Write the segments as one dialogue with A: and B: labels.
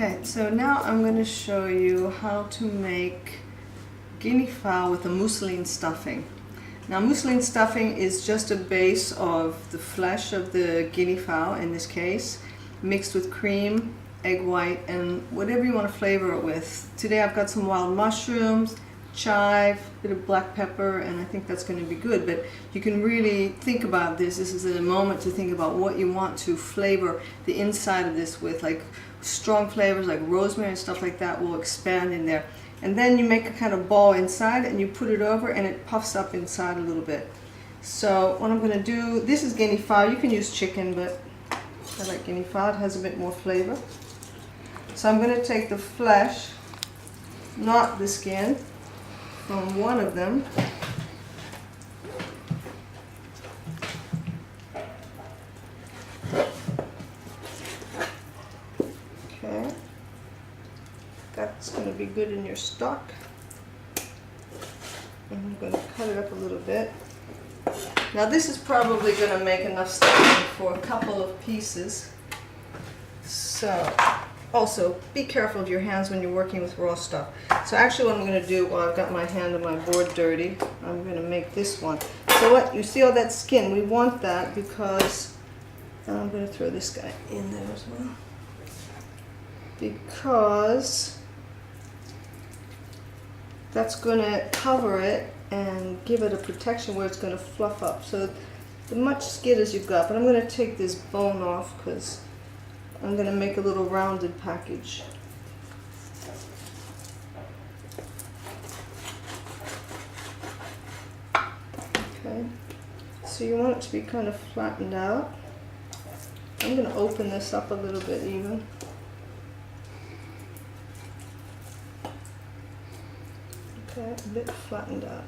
A: Okay, so now I'm going to show you how to make guinea fowl with a mousseline stuffing. Now mousseline stuffing is just a base of the flesh of the guinea fowl in this case, mixed with cream, egg white, and whatever you want to flavor it with. Today I've got some wild mushrooms, chive, a bit of black pepper, and I think that's going to be good. But you can really think about this. This is a moment to think about what you want to flavor the inside of this with, like strong flavors like rosemary and stuff like that will expand in there. And then you make a kind of ball inside and you put it over and it puffs up inside a little bit. So what I'm going to do, this is guinea fowl. You can use chicken, but I like guinea fowl. It has a bit more flavor. So I'm going to take the flesh, not the skin, from one of them. Okay, that's going to be good in your stock. And I'm going to cut it up a little bit. Now this is probably going to make enough stuffing for a couple of pieces. So also be careful of your hands when you're working with raw stuff. So actually what I'm going to do, while I've got my hand on my board dirty, I'm going to make this one. So what, you see all that skin? We want that because, and I'm going to throw this guy in there as well, because that's going to cover it and give it a protection where it's going to fluff up. So the much skin as you've got, but I'm going to take this bone off because I'm going to make a little rounded package. Okay, so you want it to be kind of flattened out. I'm going to open this up a little bit even. Okay, a bit flattened out.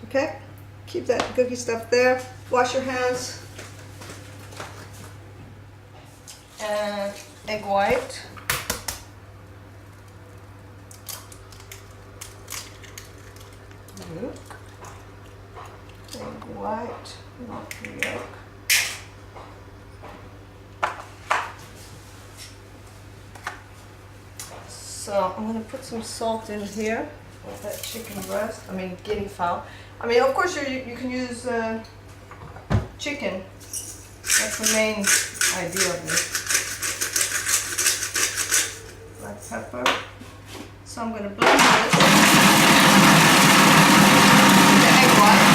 A: Okay, keep that gooky stuff there. Wash your hands. And egg white. Yolk. Egg white, not the yolk. So I'm going to put some salt in here with that chicken breast, guinea fowl. Of course you can use chicken. That's the main idea of this. Black pepper. So I'm going to blend this. The egg white.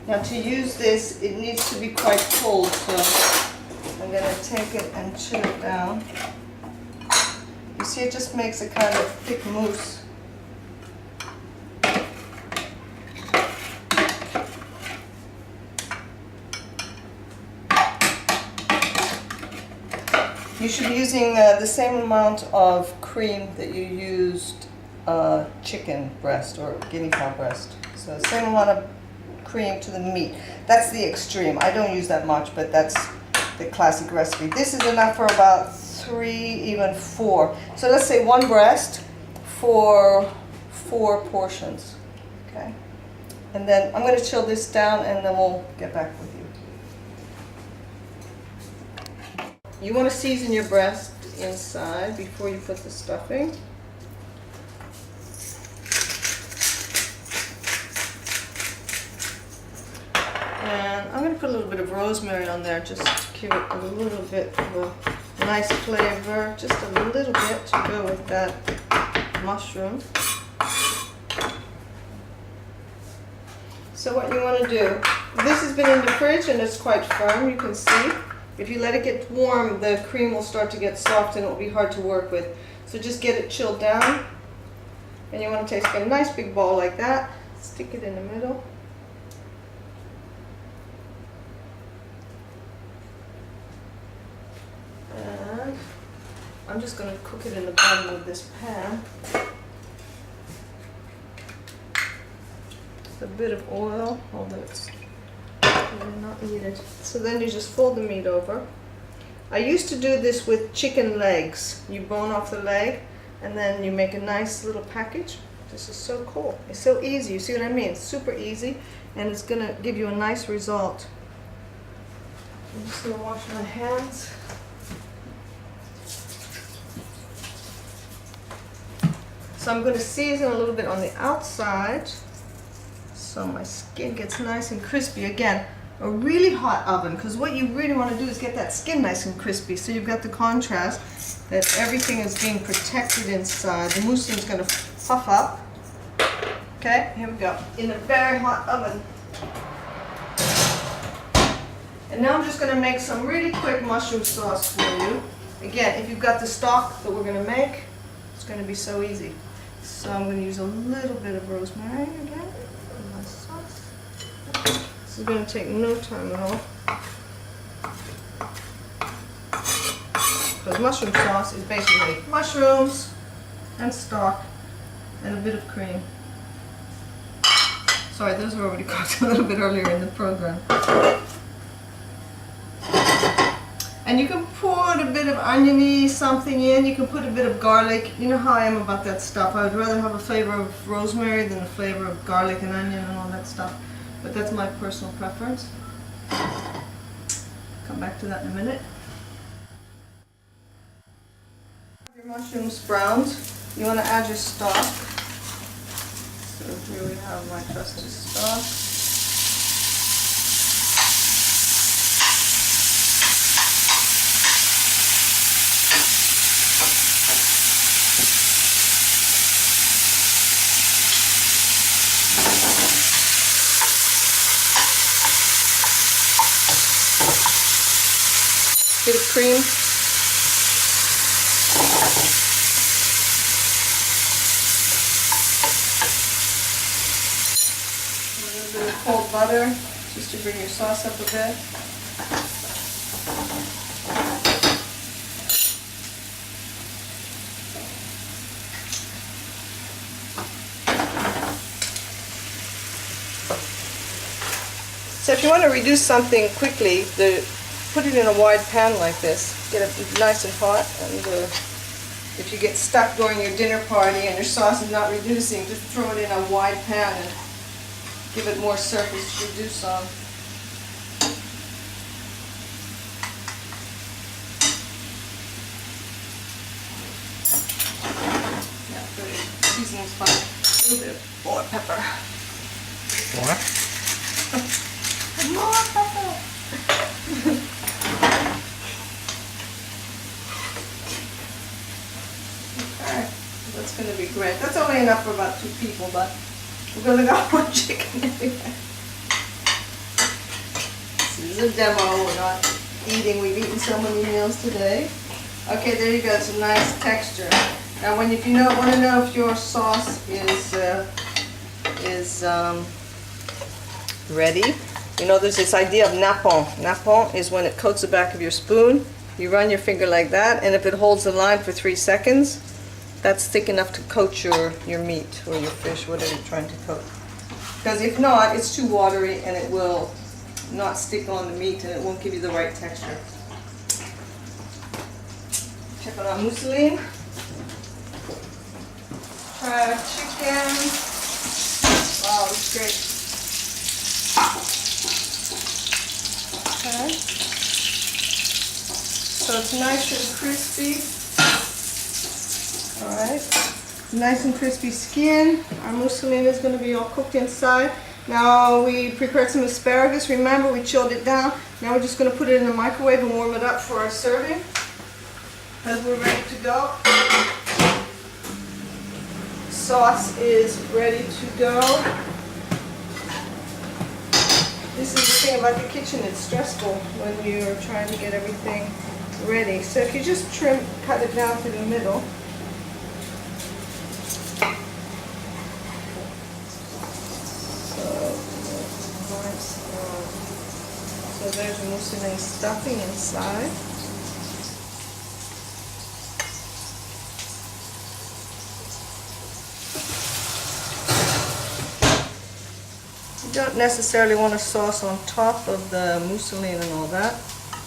A: Now to use this, it needs to be quite cold, so I'm going to take it and chill it down. You see, it just makes a kind of thick mousse. You should be using the same amount of cream that you used chicken breast or guinea fowl breast. So the same amount of cream to the meat. That's the extreme. I don't use that much, but that's the classic recipe. This is enough for about 3, even 4. So let's say 1 breast for 4 portions. Okay, and then I'm going to chill this down and then we'll get back with you. You want to season your breast inside before you put the stuffing. And I'm going to put a little bit of rosemary on there just to give it a little bit of a nice flavor, just a little bit to go with that mushroom. So what you want to do, this has been in the fridge and it's quite firm, you can see. If you let it get warm, the cream will start to get soft and it will be hard to work with. So just get it chilled down. And you want to take a nice big ball like that, stick it in the middle. And I'm just going to cook it in the bottom of this pan. A bit of oil, although it's really not needed. So then you just fold the meat over. I used to do this with chicken legs. You bone off the leg and then you make a nice little package. This is so cool. It's so easy. You see what I mean? It's super easy and it's going to give you a nice result. I'm just going to wash my hands. So I'm going to season a little bit on the outside so my skin gets nice and crispy. Again, a really hot oven, because what you really want to do is get that skin nice and crispy so you've got the contrast that everything is being protected inside. The mousseline is going to puff up. Okay, here we go. In a very hot oven. And now I'm just going to make some really quick mushroom sauce for you. Again, if you've got the stock that we're going to make, it's going to be so easy. So I'm going to use a little bit of rosemary again in my sauce. This is going to take no time at all. Because mushroom sauce is basically mushrooms and stock and a bit of cream. Sorry, those were already cooked a little bit earlier in the program. And you can put a bit of oniony something in, you can put a bit of garlic. You know how I am about that stuff. I would rather have a flavor of rosemary than a flavor of garlic and onion and all that stuff. But that's my personal preference. Come back to that in a minute. Your mushrooms browned. You want to add your stock. So here we have my trusted stock. Bit of cream. A little bit of cold butter, just to bring your sauce up a bit. So if you want to reduce something quickly, put it in a wide pan like this. Get it nice and hot, and if you get stuck during your dinner party and your sauce is not reducing, just throw it in a wide pan and give it more surface to reduce on. Yeah, good. Seasoning's fine. A little bit of more pepper.
B: What?
A: More pepper! That's going to be great. That's only enough for about 2 people, but we're going to go one chicken anyway. This is a demo. We're not eating. We've eaten so many meals today. Okay, there you go. It's a nice texture. Now, if you want to know if your sauce is ready, you know there's this idea of nappon. Nappon is when it coats the back of your spoon. You run your finger like that, and if it holds the line for 3 seconds, that's thick enough to coat your meat or your fish, whatever you're trying to coat. Because if not, it's too watery and it will not stick on the meat and it won't give you the right texture. Check on our mousseline. Chicken. Wow, it's great. Okay. So it's nice and crispy. Alright. Nice and crispy skin. Our mousseline is going to be all cooked inside. Now we prepared some asparagus. Remember, we chilled it down. Now we're just going to put it in the microwave and warm it up for our serving. As we're ready to go. Sauce is ready to go. This is the thing about the kitchen, it's stressful when you're trying to get everything ready. So if you just cut it down through the middle. So there's the Mousseline stuffing inside. You don't necessarily want a sauce on top of the mousseline and all that.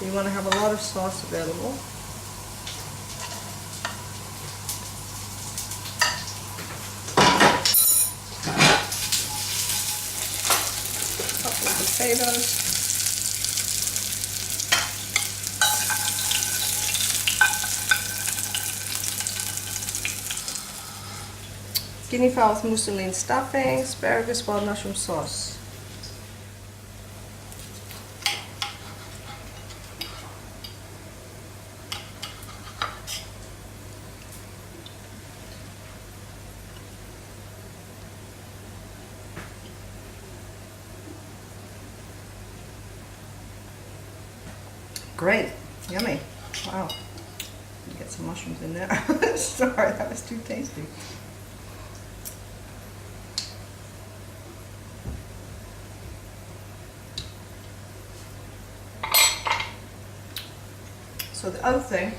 A: You want to have a lot of sauce available. A couple of potatoes. Guinea fowl with mousseline stuffing, asparagus, wild mushroom sauce. Great, yummy. Wow, get some mushrooms in there. Sorry, that was too tasty. So the other thing,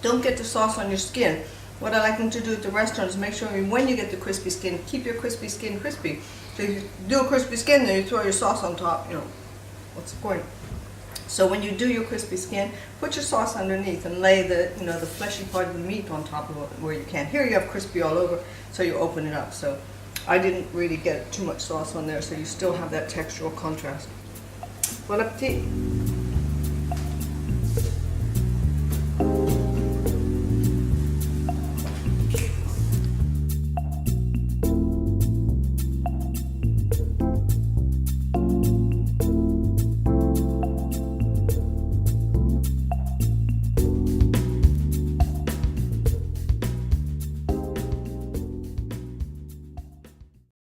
A: don't get the sauce on your skin. What I like them to do at the restaurant is make sure when you get the crispy skin, keep your crispy skin crispy. So if you do a crispy skin, then you throw your sauce on top, you know, what's the point? So when you do your crispy skin, put your sauce underneath and lay the, you know, the fleshy part of the meat on top of it where you can. Here you have crispy all over, so you open it up. So I didn't really get too much sauce on there, so you still have that textural contrast. Bon appetit!